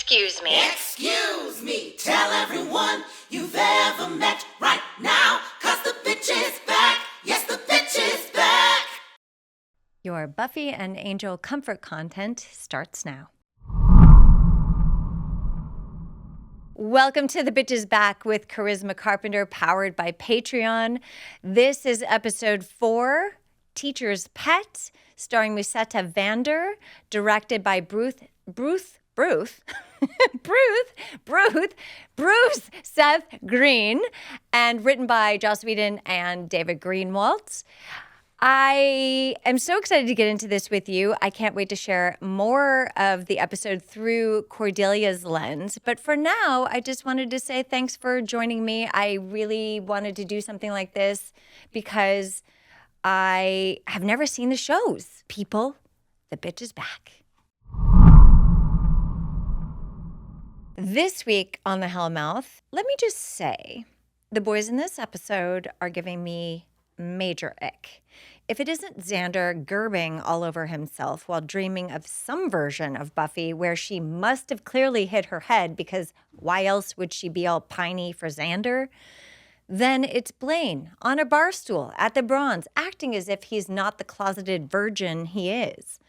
Excuse me. Excuse me. Tell everyone you've ever met right now, 'cause the bitch is back. Yes, the bitch is back. Your Buffy and Angel comfort content starts now. Welcome to The Bitch is Back with Charisma Carpenter, powered by Patreon. This is episode 4, Teacher's Pet, starring Musetta Xander, directed by Bruce Seth Green, and written by Joss Whedon and David Greenwalt. I am so excited to get into this with you. I can't wait to share more of the episode through Cordelia's lens. But for now, I just wanted to say thanks for joining me. I really wanted to do something like this because I have never seen the shows. People, the bitch is back. This week on the Hellmouth, let me just say, the boys in this episode are giving me major ick. If it isn't Xander gerbing all over himself while dreaming of some version of Buffy where she must have clearly hit her head, because why else would she be all piney for Xander? Then it's Blaine on a bar stool at the Bronze, acting as if he's not the closeted virgin he is.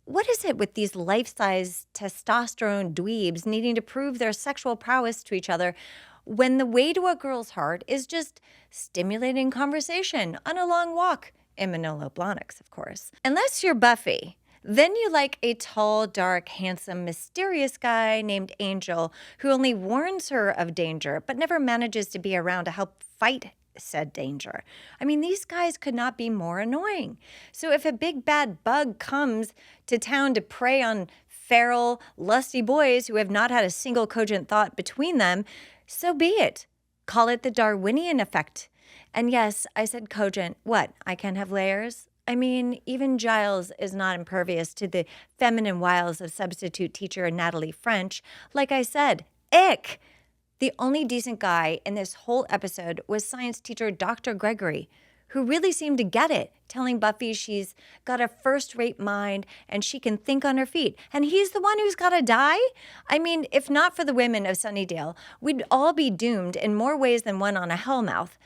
What is it with these life-size testosterone dweebs needing to prove their sexual prowess to each other when the way to a girl's heart is just stimulating conversation on a long walk? In Manolo Blahniks, of course. Unless you're Buffy, then you like a tall, dark, handsome, mysterious guy named Angel who only warns her of danger but never manages to be around to help fight said danger. I mean, these guys could not be more annoying. So if a big bad bug comes to town to prey on feral, lusty boys who have not had a single cogent thought between them, so be it. Call it the Darwinian effect. And yes, I said cogent. What? I can have layers? I mean, even Giles is not impervious to the feminine wiles of substitute teacher Natalie French. Like I said, ick! The only decent guy in this whole episode was science teacher Dr. Gregory, who really seemed to get it, telling Buffy she's got a first-rate mind and she can think on her feet. And he's the one who's got to die? I mean, if not for the women of Sunnydale, we'd all be doomed in more ways than one on a Hellmouth.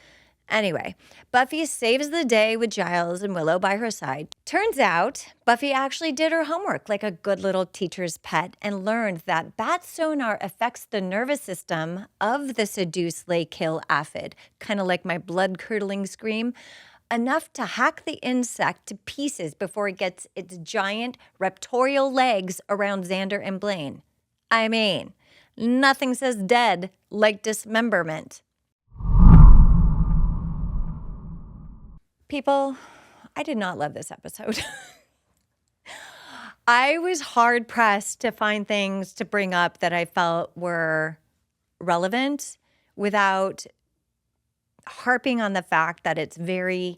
Anyway, Buffy saves the day with Giles and Willow by her side. Turns out, Buffy actually did her homework like a good little teacher's pet and learned that bat sonar affects the nervous system of the seduce, slay, kill aphid, kind of like my blood-curdling scream, enough to hack the insect to pieces before it gets its giant raptorial legs around Xander and Blaine. I mean, nothing says dead like dismemberment. People, I did not love this episode. I was hard-pressed to find things to bring up that I felt were relevant without harping on the fact that it's very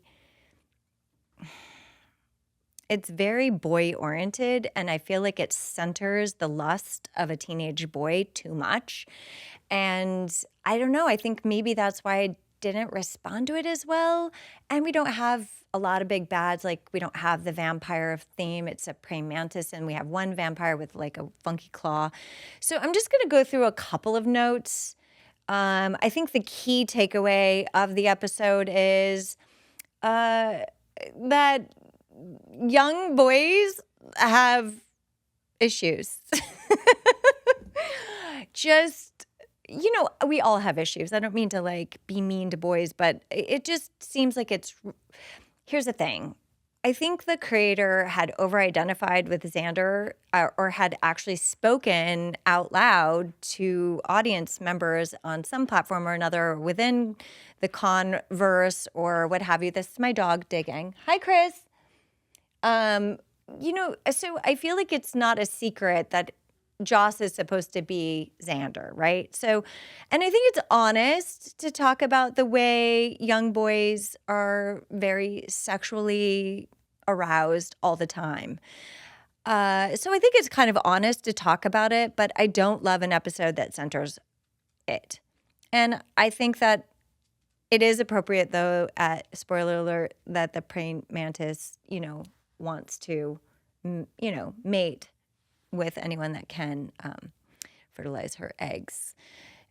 boy-oriented, and I feel like it centers the lust of a teenage boy too much. And I don't know, I think maybe that's why I didn't respond to it as well. And we don't have a lot of big bads. Like, we don't have the vampire theme. It's a praying mantis, and we have one vampire with like a funky claw. So I'm just going to go through a couple of notes. I think the key takeaway of the episode is that young boys have issues. We all have issues. I don't mean to like be mean to boys, but it just seems like here's the thing. I think the creator had over-identified with Xander or had actually spoken out loud to audience members on some platform or another within the converse or what have you. This is my dog digging. Hi, Chris. So I feel like it's not a secret that Joss is supposed to be Xander, right? So, and I think it's honest to talk about the way young boys are very sexually aroused all the time. So I think it's kind of honest to talk about it, but I don't love an episode that centers it. And I think that it is appropriate, though, spoiler alert, that the praying mantis, wants to, mate with anyone that can fertilize her eggs,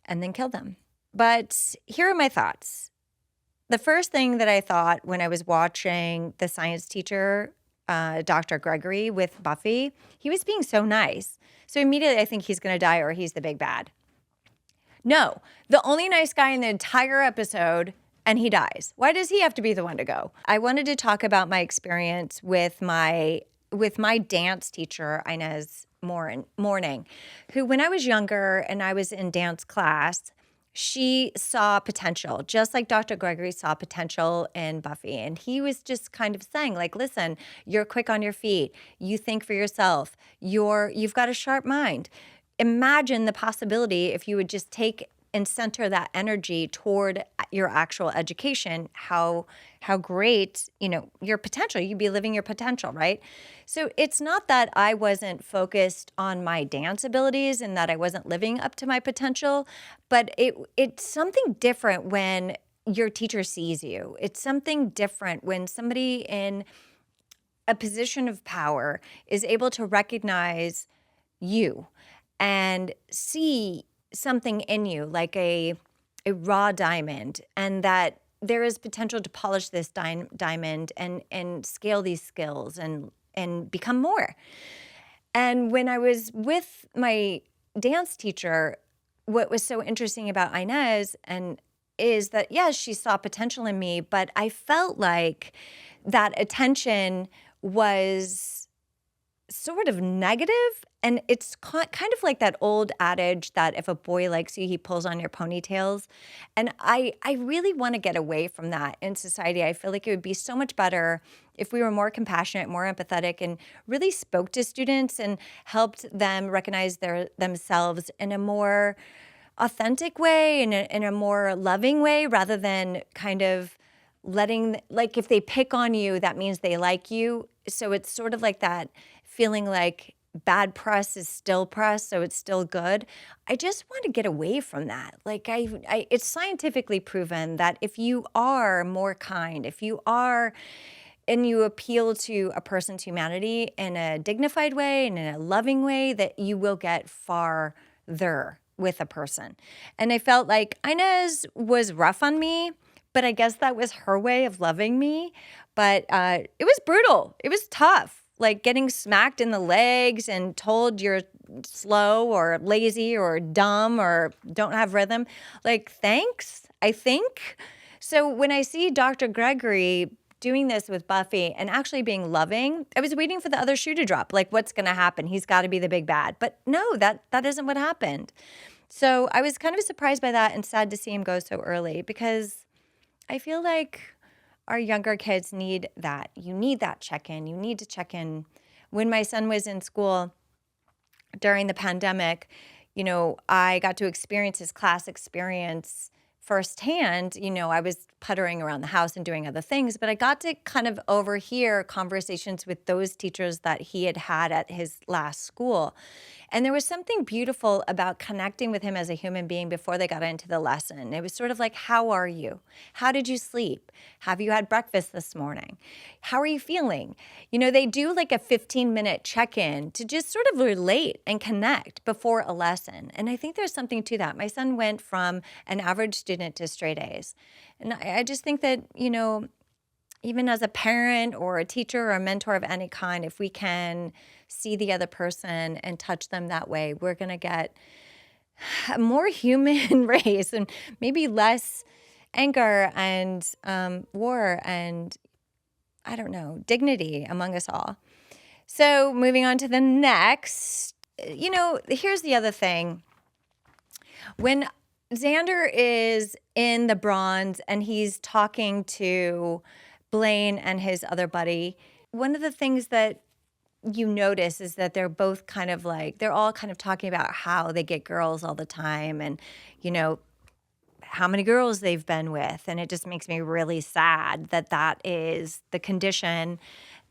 and then kill them. But here are my thoughts. The first thing that I thought when I was watching the science teacher, Dr. Gregory with Buffy, he was being so nice. So immediately I think he's going to die or he's the big bad. No, the only nice guy in the entire episode, and he dies. Why does he have to be the one to go? I wanted to talk about my experience with my dance teacher, Inez Morning, who when I was younger and I was in dance class, she saw potential, just like Dr. Gregory saw potential in Buffy. And he was just kind of saying, like, listen, you're quick on your feet. You think for yourself. You've got a sharp mind. Imagine the possibility if you would just take and center that energy toward your actual education, how great, your potential, you'd be living your potential, right? So it's not that I wasn't focused on my dance abilities and that I wasn't living up to my potential, but it's something different when your teacher sees you. It's something different when somebody in a position of power is able to recognize you and see something in you, like a raw diamond, and that there is potential to polish this diamond and scale these skills and become more. And when I was with my dance teacher, what was so interesting about Inez is that, yes, she saw potential in me, but I felt like that attention was sort of negative. And it's kind of like that old adage that if a boy likes you, he pulls on your ponytails. And I really want to get away from that in society. I feel like it would be so much better if we were more compassionate, more empathetic, and really spoke to students and helped them recognize themselves in a more authentic way, in a more loving way, rather than kind of letting, like, if they pick on you, that means they like you. So it's sort of like that feeling like bad press is still press, so it's still good. I just want to get away from that. Like it's scientifically proven that if you are more kind, if you are, and you appeal to a person's humanity in a dignified way and in a loving way, that you will get farther with a person. And I felt like Inez was rough on me, but I guess that was her way of loving me. But it was brutal. It was tough. Like getting smacked in the legs and told you're slow or lazy or dumb or don't have rhythm. Like, thanks, I think. So when I see Dr. Gregory doing this with Buffy and actually being loving, I was waiting for the other shoe to drop. Like, what's going to happen? He's got to be the big bad. But no, that isn't what happened. So I was kind of surprised by that and sad to see him go so early, because I feel like our younger kids need that. You need that check-in. You need to check in. When my son was in school during the pandemic, I got to experience his class experience firsthand. I was puttering around the house and doing other things, but I got to kind of overhear conversations with those teachers that he had at his last school. And there was something beautiful about connecting with him as a human being before they got into the lesson. It was sort of like, how are you? How did you sleep? Have you had breakfast this morning? How are you feeling? They do like a 15-minute check-in to just sort of relate and connect before a lesson. And I think there's something to that. My son went from an average student to straight A's. And I just think that, even as a parent or a teacher or a mentor of any kind, if we can see the other person and touch them that way, we're going to get a more human race and maybe less anger and war and, I don't know, dignity among us all. So moving on to the next, here's the other thing. When Xander is in the bronze and he's talking to Blaine and his other buddy, one of the things that you notice is that they're both kind of like, they're all kind of talking about how they get girls all the time and, how many girls they've been with. And it just makes me really sad that that is the condition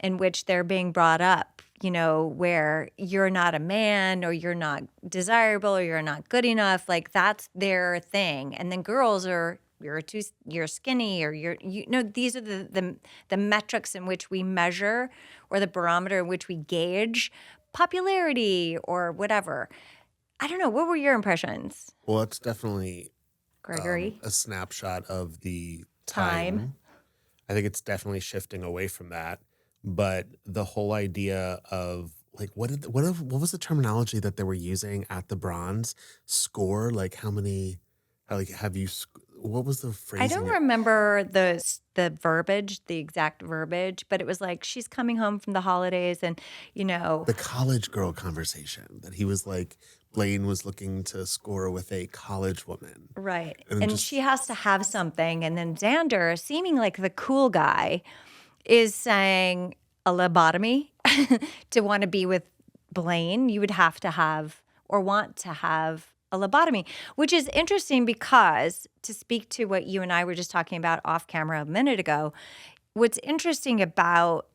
in which they're being brought up, where you're not a man or you're not desirable or you're not good enough. Like, that's their thing. And then girls are, you're skinny or these are the metrics in which we measure, or the barometer in which we gauge popularity or whatever. I don't know. What were your impressions, Well, it's definitely Gregory? a snapshot of the Time. time. I think it's definitely shifting away from that. But the whole idea of like what was the terminology that they were using at the bronze score? Like how many? Like have you? What was the I phrasing? don't remember the verbiage, the exact verbiage, but it was like she's coming home from the holidays, and The college girl conversation that he was like Blaine was looking to score with a college woman. right, And and just- she has to have something, and then Xander, seeming like the cool guy, is saying a lobotomy to want to be with Blaine. You would have to have or want to have a lobotomy, which is interesting because to speak to what you and I were just talking about off camera a minute ago, what's interesting about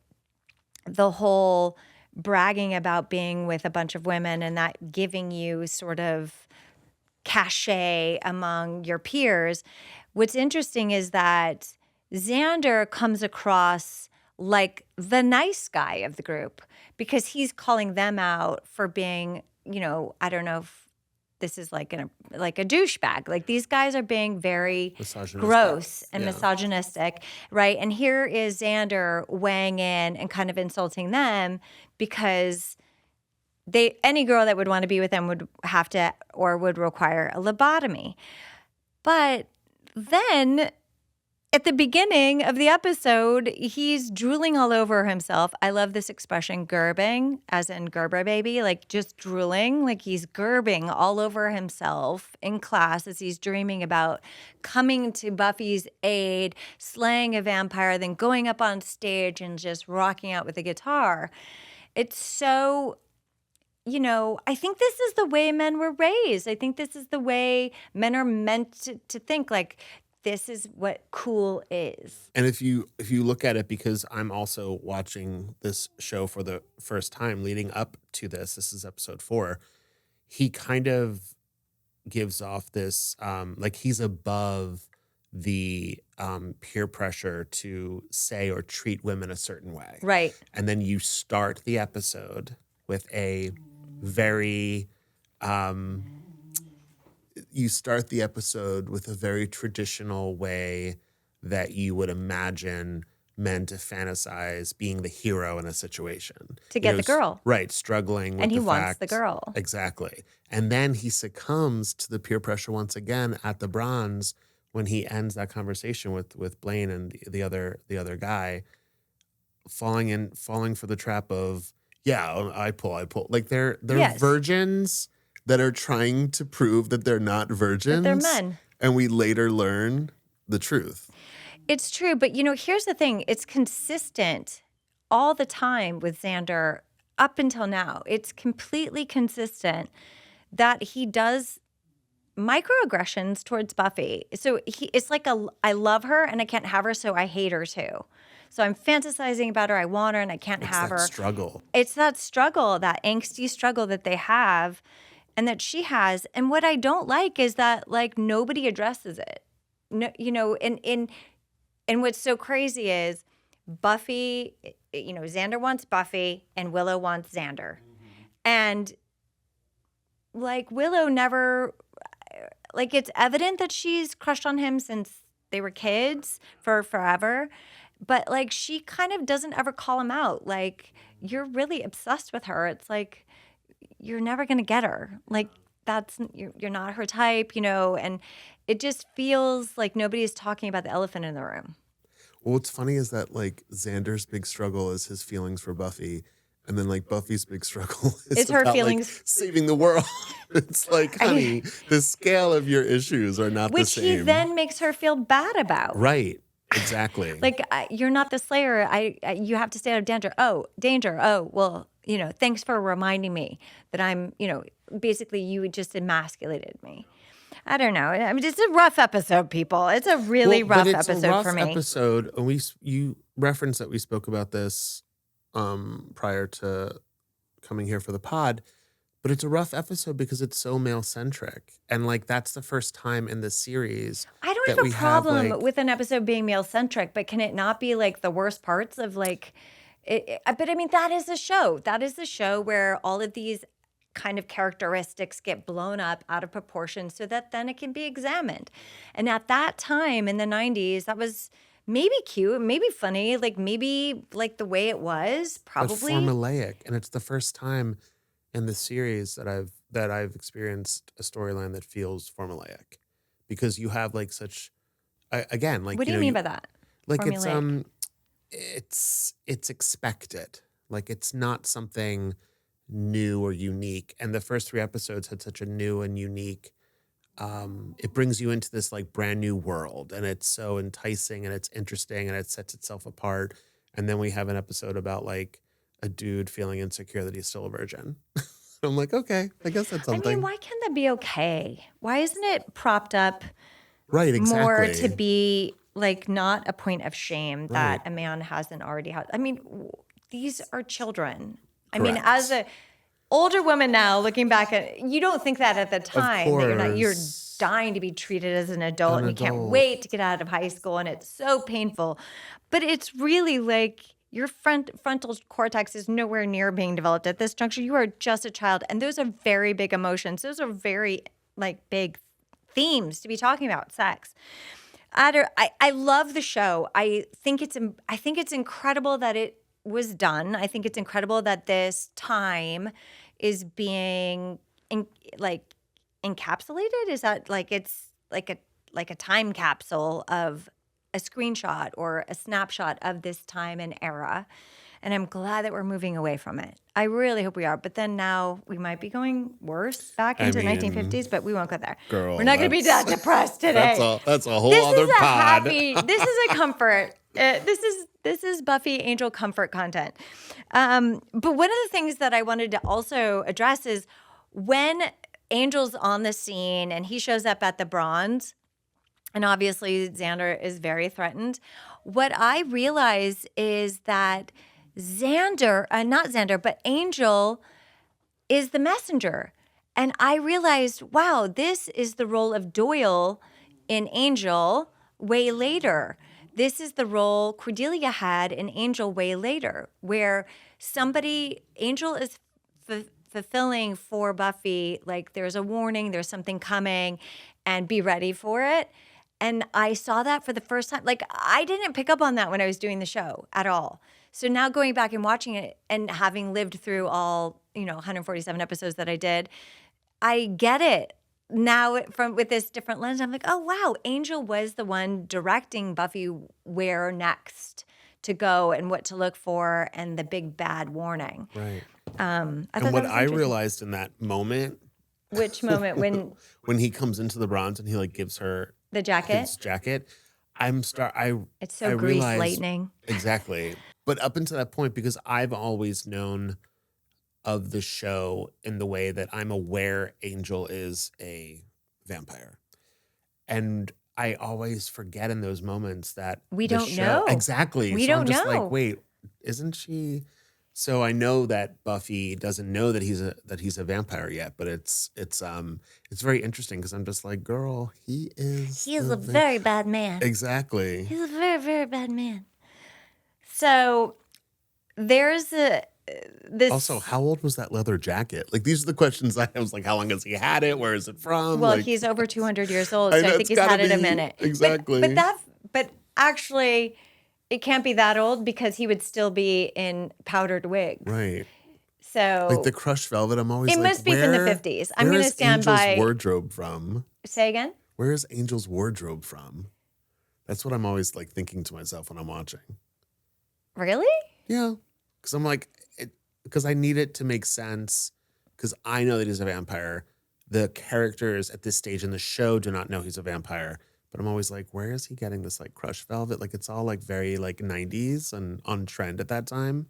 the whole bragging about being with a bunch of women and that giving you sort of cachet among your peers, what's interesting is that Xander comes across like the nice guy of the group because he's calling them out for being, I don't know if this is like a douchebag. Like these guys are being very Misogynistic. gross and Yeah. misogynistic, right? And here is Xander weighing in and kind of insulting them because any girl that would want to be with them would have to or would require a lobotomy. But then at the beginning of the episode, he's drooling all over himself. I love this expression, gerbing, as in Gerber baby, like just drooling, like he's gerbing all over himself in class as he's dreaming about coming to Buffy's aid, slaying a vampire, then going up on stage and just rocking out with a guitar. It's so, I think this is the way men were raised. I think this is the way men are meant to think, like, this is what cool is. And if you look at it, because I'm also watching this show for the first time leading up to this is episode 4, he kind of gives off this, like he's above the peer pressure to say or treat women a certain way. Right. And then you start the episode with a very, traditional way that you would imagine men to fantasize being the hero in a situation. To get the girl. Right, struggling with And he the wants fact- the girl. Exactly. And then he succumbs to the peer pressure once again at the bronze when he ends that conversation with Blaine and the other guy, falling for the trap of, yeah, I pull. Like they're Yes. virgins that are trying to prove that they're not virgins. That they're men. And we later learn the truth. It's true, but here's the thing. It's consistent all the time with Xander up until now. It's completely consistent that he does microaggressions towards Buffy. So it's like I love her and I can't have her, so I hate her too. So I'm fantasizing about her, I want her, and I can't have her. Struggle. It's that struggle, that angsty struggle that they have and that she has. And what I don't like is that like nobody addresses it. No, and what's so crazy is Buffy, Xander wants Buffy and Willow wants Xander. And like Willow never, like it's evident that she's crushed on him since they were kids for forever. But like she kind of doesn't ever call him out. Like you're really obsessed with her. It's like you're never going to get her. Like you're not her type, and it just feels like nobody's talking about the elephant in the room. Well, what's funny is that like Xander's big struggle is his feelings for Buffy, and then like Buffy's big struggle is It's her about, feelings. like, saving the world. It's like, honey, the scale of your issues are not the Which same. he then makes her feel bad about. Right. Exactly. Like you're not the slayer. You have to stay out of danger. Oh, danger. Oh, well, thanks for reminding me that I'm, basically you just emasculated me. I don't know. I mean, it's a rough episode, people. It's a really rough episode for me. Episode. And you referenced that we spoke about this prior to coming here for the pod, but it's a rough episode because it's so male centric, and like that's the first time in the series. I don't that have we a problem like- with an episode being male centric, but can it not be like the worst parts of like? But I mean, that is the show. That is the show where all of these kind of characteristics get blown up out of proportion so that then it can be examined. And at that time in the 90s, that was maybe cute, maybe funny, like maybe like the way it was, But probably. formulaic, and it's the first time in the series that I've experienced a storyline that feels formulaic, because you have like such again, like What do you you know, mean by that? like Formulaic. it's expected, like it's not something new or unique, and the first 3 episodes had such a new and unique it brings you into this like brand new world, and it's so enticing and it's interesting and it sets itself apart. And then we have an episode about like a dude feeling insecure that he's still a virgin. I'm like, okay, I guess that's I mean, something. why can't that be okay? Why isn't it propped up Right, more to exactly. be like not a point of shame Right. that a man hasn't already had? I mean, these are children. I mean, Correct. as a older woman now looking back at, you don't think that at the time that you're course. dying to be treated as an adult An and you can't adult. wait to get out of high school, and it's so painful. But it's really like your frontal cortex is nowhere near being developed at this juncture. You are just a child, and those are very big emotions. Those are very like big themes to be talking about, sex. I love the show. I think it's incredible that it was done. I think it's incredible that this time is being like encapsulated. Is that like it's like a time capsule of a screenshot or a snapshot of this time and era. And I'm glad that we're moving away from it. I really hope we are. But then now we might be going worse back I into mean, 1950s, but we won't go there. girl, We're not going to be that depressed today. That's a whole This other is a pod. happy. This is a comfort. This is Buffy Angel comfort content. But one of the things that I wanted to also address is when Angel's on the scene and he shows up at the Bronze, and obviously Xander is very threatened. What I realize is that not Xander, but Angel is the messenger. And I realized, wow, this is the role of Doyle in Angel way later. This is the role Cordelia had in Angel way later, where Angel is fulfilling for Buffy, like there's a warning, there's something coming, and be ready for it. And I saw that for the first time. Like, I didn't pick up on that when I was doing the show at all. So now going back and watching it and having lived through all, 147 episodes that I did, I get it now with this different lens. I'm like, oh, wow, Angel was the one directing Buffy where next to go and what to look for and the big bad warning. Right. And what I realized in that moment, which moment when he comes into the Bronze and he like gives her the jacket, his jacket, it's so grease realized, lightning. Exactly. But up until that point, because I've always known of the show in the way that I'm aware Angel is a vampire. And I always forget in those moments that we the don't show, know. Exactly. We so don't I'm just know. like, wait, isn't she? So I know that Buffy doesn't know that he's a vampire yet, but it's very interesting because I'm just like, girl, he is a very bad man. Exactly. He's a very, very bad man. So there's this. Also, how old was that leather jacket? Like, these are the questions I was like, how long has he had it? Where is it from? Well, like, he's over 200 years old, so I think he's had it a minute. Exactly. But actually, it can't be that old because he would still be in powdered wigs. Right. So like the crushed velvet, I'm always it like, must be from the 50s. I'm going to stand Angel's by. wardrobe from? Say again? Where is Angel's wardrobe from? That's what I'm always like thinking to myself when I'm watching. Really? Yeah. Because I'm like, because I need it to make sense. Because I know that he's a vampire. The characters at this stage in the show do not know he's a vampire. But I'm always like, where is he getting this like crushed velvet? Like it's all like very like 90s and on trend at that time.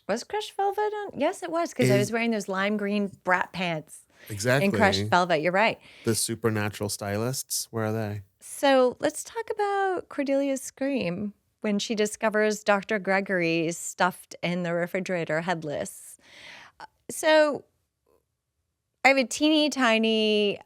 Was crushed velvet on? Yes, it was, because I was wearing those lime green brat pants. Exactly. In crushed velvet. You're right. The supernatural stylists, where are they? So let's talk about Cordelia's scream when she discovers Dr. Gregory stuffed in the refrigerator headless. So I have a teeny tiny,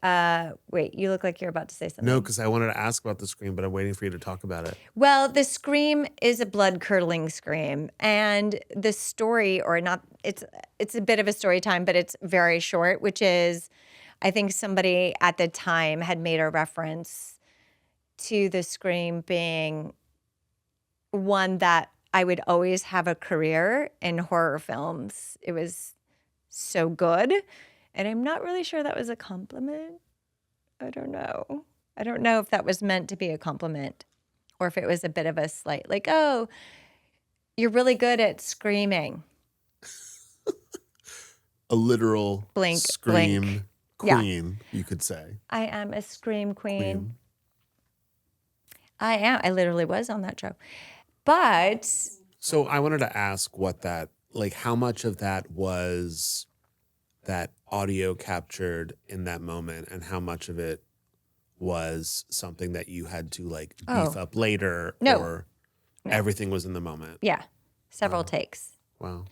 wait, you look like you're about to say something. No, because I wanted to ask about the scream, but I'm waiting for you to talk about it. Well, the scream is a blood-curdling scream, and the story, or not, it's a bit of a story time, but it's very short, which is, I think somebody at the time had made a reference to the scream being one that I would always have a career in horror films. It was so good, and I'm not really sure that was a compliment. I don't know. I don't know if that was meant to be a compliment or if it was a bit of a slight, like, oh, you're really good at screaming. A literal Blink, scream blink. Yeah. queen, you could say. I am a scream queen. I am. I literally was on that show. But So I wanted to ask what that, like, how much of that was that audio captured in that moment, and how much of it was something that you had to like beef up later, No. or everything was in the moment? yeah, several takes. Wow.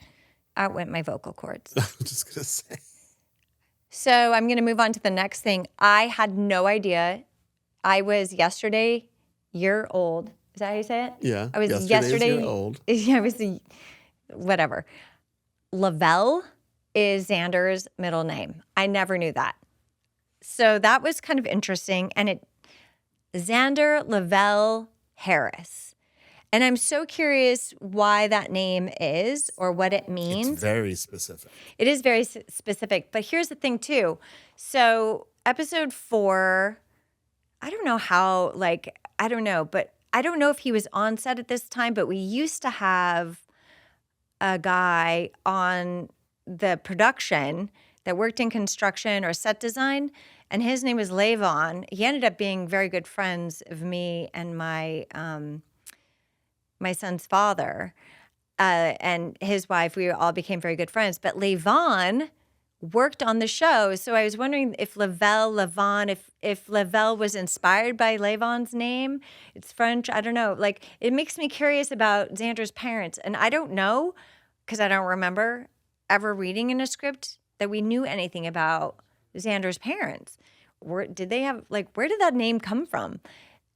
Out went my vocal cords. I was just gonna say. So I'm going to move on to the next thing. I had no idea. I was yesterday year old. Is that how you say it? Yeah. I was Yesterday's yesterday year old. Yeah, I was whatever. Lavelle is Xander's middle name. I never knew that. So that was kind of interesting. And Xander Lavelle Harris. And I'm so curious why that name is or what it means. It's very specific. It is very specific. But here's the thing, too. So, episode 4, I don't know how, like, I don't know, but I don't know if he was on set at this time, but we used to have a guy on the production that worked in construction or set design, and his name was Levon. He ended up being very good friends of me and my my son's father and his wife. We all became very good friends. But Levon worked on the show, so I was wondering if Levon, if Lavelle was inspired by Levon's name. It's French. I don't know. Like, it makes me curious about Xander's parents, and I don't know because I don't remember ever reading in a script that we knew anything about Xander's parents. Where did that name come from?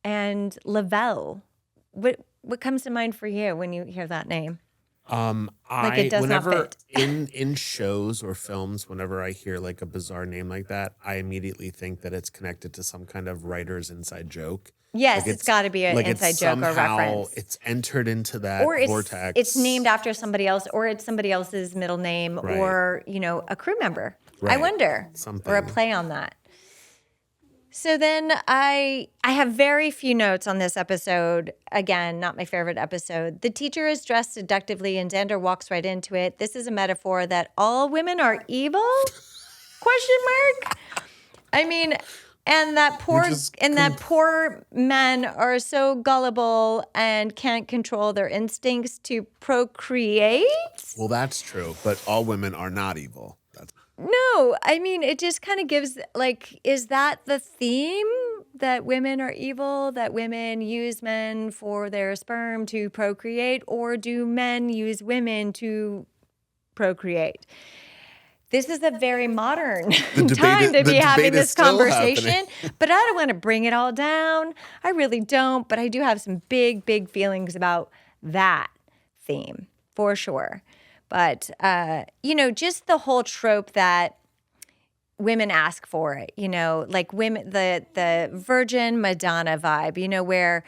And Lavelle, what comes to mind for you when you hear that name? Like, it does not whenever fit. in shows or films, whenever I hear like a bizarre name like that, I immediately think that it's connected to some kind of writer's inside joke. Yes, Like it's got to be an like inside it's joke or somehow reference. it's entered into that Or vortex. it's named after somebody else, or it's somebody else's middle name, Right. or, a crew member. I Right. wonder. Something. Or a play on that. So then I have very few notes on this episode. Again, not my favorite episode. The teacher is dressed seductively and Xander walks right into it. This is a metaphor that all women are evil? Question mark? I mean, and that poor men are so gullible and can't control their instincts to procreate. Well, that's true, but all women are not evil. No, I mean, it just kind of gives, like, is that the theme? That women are evil, that women use men for their sperm to procreate, or do men use women to procreate? This is a very modern time to be having this conversation, but I don't want to bring it all down. I really don't, but I do have some big, big feelings about that theme, for sure. But, just the whole trope that women ask for it, like women, the Virgin Madonna vibe, where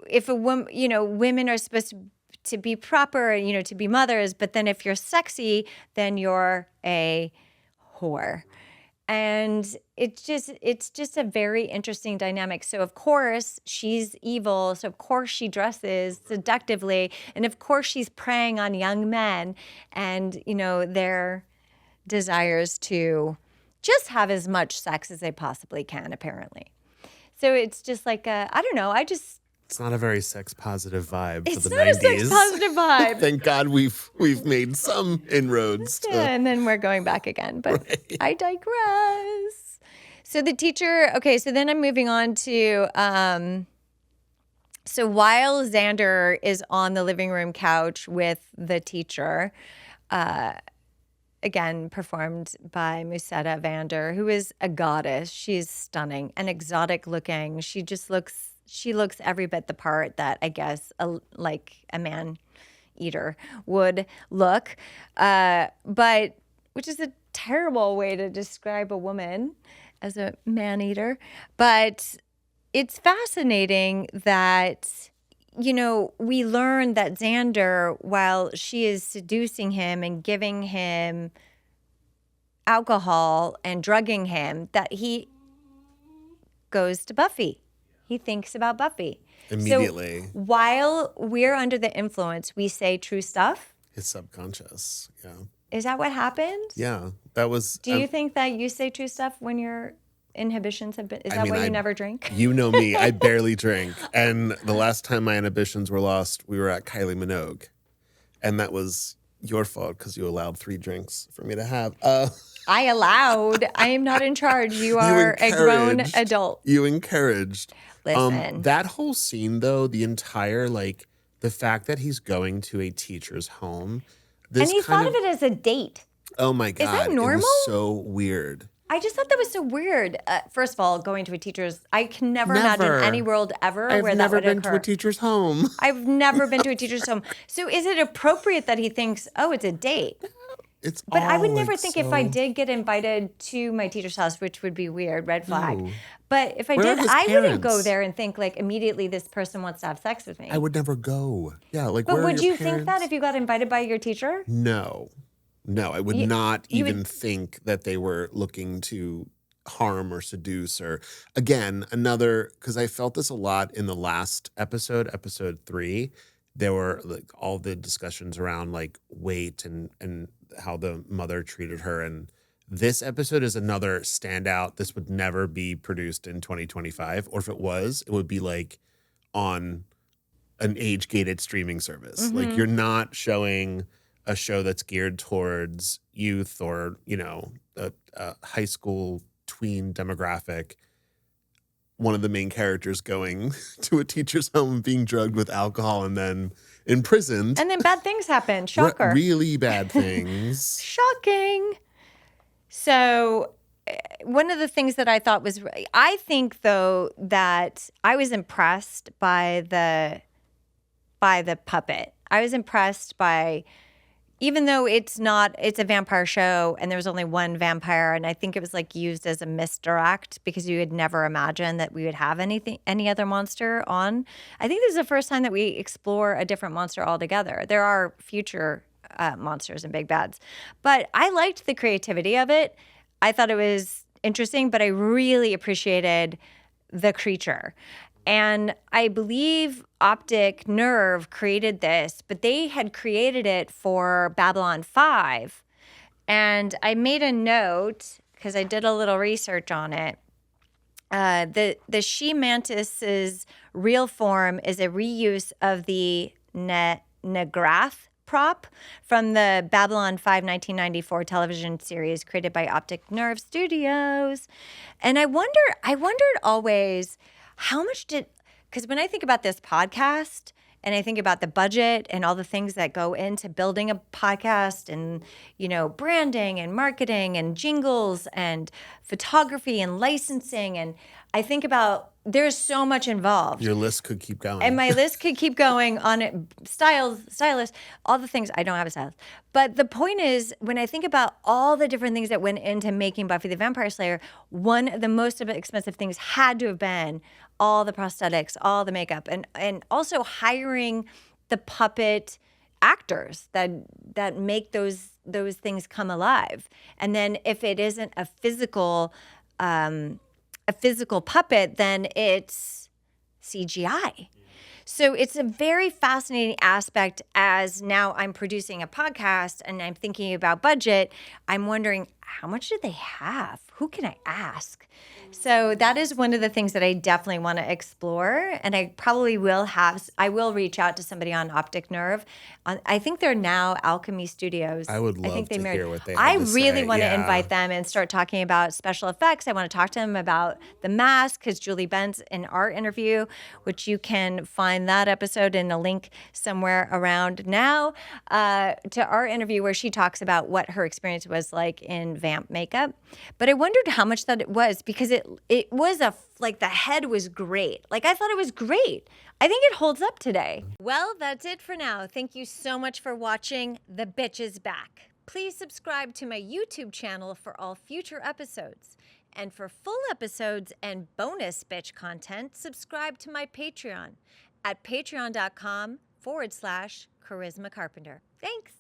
if a woman, women are supposed to be proper, to be mothers, but then if you're sexy, then you're a whore. And it's just a very interesting dynamic. So, of course, she's evil. So, of course, she dresses seductively. And, of course, she's preying on young men and, their desires to just have as much sex as they possibly can, apparently. So, it's just like, I don't know. It's not a very sex positive vibe for It's the not 90s. a sex positive vibe. Thank God we've made some inroads. Yeah, and then we're going back again, but right. I digress. So the teacher, okay, so then I'm moving on to, so while Xander is on the living room couch with the teacher, again performed by Musetta Vander, who is a goddess. She's stunning and exotic looking. She looks every bit the part that I guess like a man eater would look, but which is a terrible way to describe a woman as a man eater. But it's fascinating that, we learn that Xander, while she is seducing him and giving him alcohol and drugging him, that he goes to Buffy. He thinks about Buffy. Immediately. So while we're under the influence, we say true stuff. His subconscious. Yeah. Is that what happened? Yeah. That was. Do you think that you say true stuff when your inhibitions have been? Is that why you never drink? You know me. I barely drink. And the last time my inhibitions were lost, we were at Kylie Minogue. And that was your fault because you allowed 3 drinks for me to have. I allowed. I am not in charge. You are a grown adult. You encouraged. Listen. That whole scene, though, the entire, the fact that he's going to a teacher's home. And he thought of it as a date. Oh, my God. Is that normal? It was so weird. I just thought that was so weird. First of all, going to a teacher's, I can never imagine any world ever where that would occur. I've never been to a teacher's home. I've never been to a teacher's home. So is it appropriate that he thinks, oh, it's a date? But I would never think if I did get invited to my teacher's house, which would be weird, red flag. No. But if I did, I wouldn't go there and think immediately this person wants to have sex with me. I would never go. Yeah, but would you think that if you got invited by your teacher? No, I would not even think that they were looking to harm or seduce or, again, because I felt this a lot in the last episode 3. There were all the discussions around weight and how the mother treated her. And this episode is another standout. This would never be produced in 2025. Or if it was, it would be on an age-gated streaming service. Mm-hmm. You're not showing a show that's geared towards youth or, a high school tween demographic. One of the main characters going to a teacher's home and being drugged with alcohol and then imprisoned. And then bad things happen. Shocker. Really bad things. Shocking. So one of the things that I thought was, I think though that I was impressed by the puppet. I was impressed by, even though it's a vampire show and there was only one vampire, and I think it was used as a misdirect because you would never imagine that we would have any other monster on. I think this is the first time that we explore a different monster altogether. There are future monsters and big bads, but I liked the creativity of it. I thought it was interesting, but I really appreciated the creature. And I believe Optic Nerve created this, but they had created it for Babylon 5. And I made a note because I did a little research on it. The she-mantis's real form is a reuse of the Negrath prop from the Babylon 5 1994 television series created by Optic Nerve Studios. And I wondered always, how much because when I think about this podcast and I think about the budget and all the things that go into building a podcast and, branding and marketing and jingles and photography and licensing, and I think about there's so much involved. Your list could keep going. And my list could keep going on it. Stylist, all the things. I don't have a stylist. But the point is, when I think about all the different things that went into making Buffy the Vampire Slayer, one of the most expensive things had to have been all the prosthetics, all the makeup, and also hiring the puppet actors that make those things come alive. And then if it isn't a physical puppet, then it's CGI. So it's a very fascinating aspect. As now I'm producing a podcast and I'm thinking about budget, I'm wondering, how much did they have? Who can I ask? So that is one of the things that I definitely want to explore. And I probably I will reach out to somebody on Optic Nerve. I think they're now Alchemy Studios. I would think love they to married. hear what they I have to really say. want to Yeah. invite them and start talking about special effects. I want to talk to them about the mask, because Julie Benz in our interview, which you can find that episode in a link somewhere around now, to our interview where she talks about what her experience was like in vamp makeup. But I wondered how much that it was, because it was like the head was great. Like I thought it was great. I think it holds up today. Well, that's it for now. Thank you so much for watching The Bitch is Back. Please subscribe to my YouTube channel for all future episodes. And for full episodes and bonus bitch content, subscribe to my Patreon at patreon.com/Charisma Carpenter. Thanks.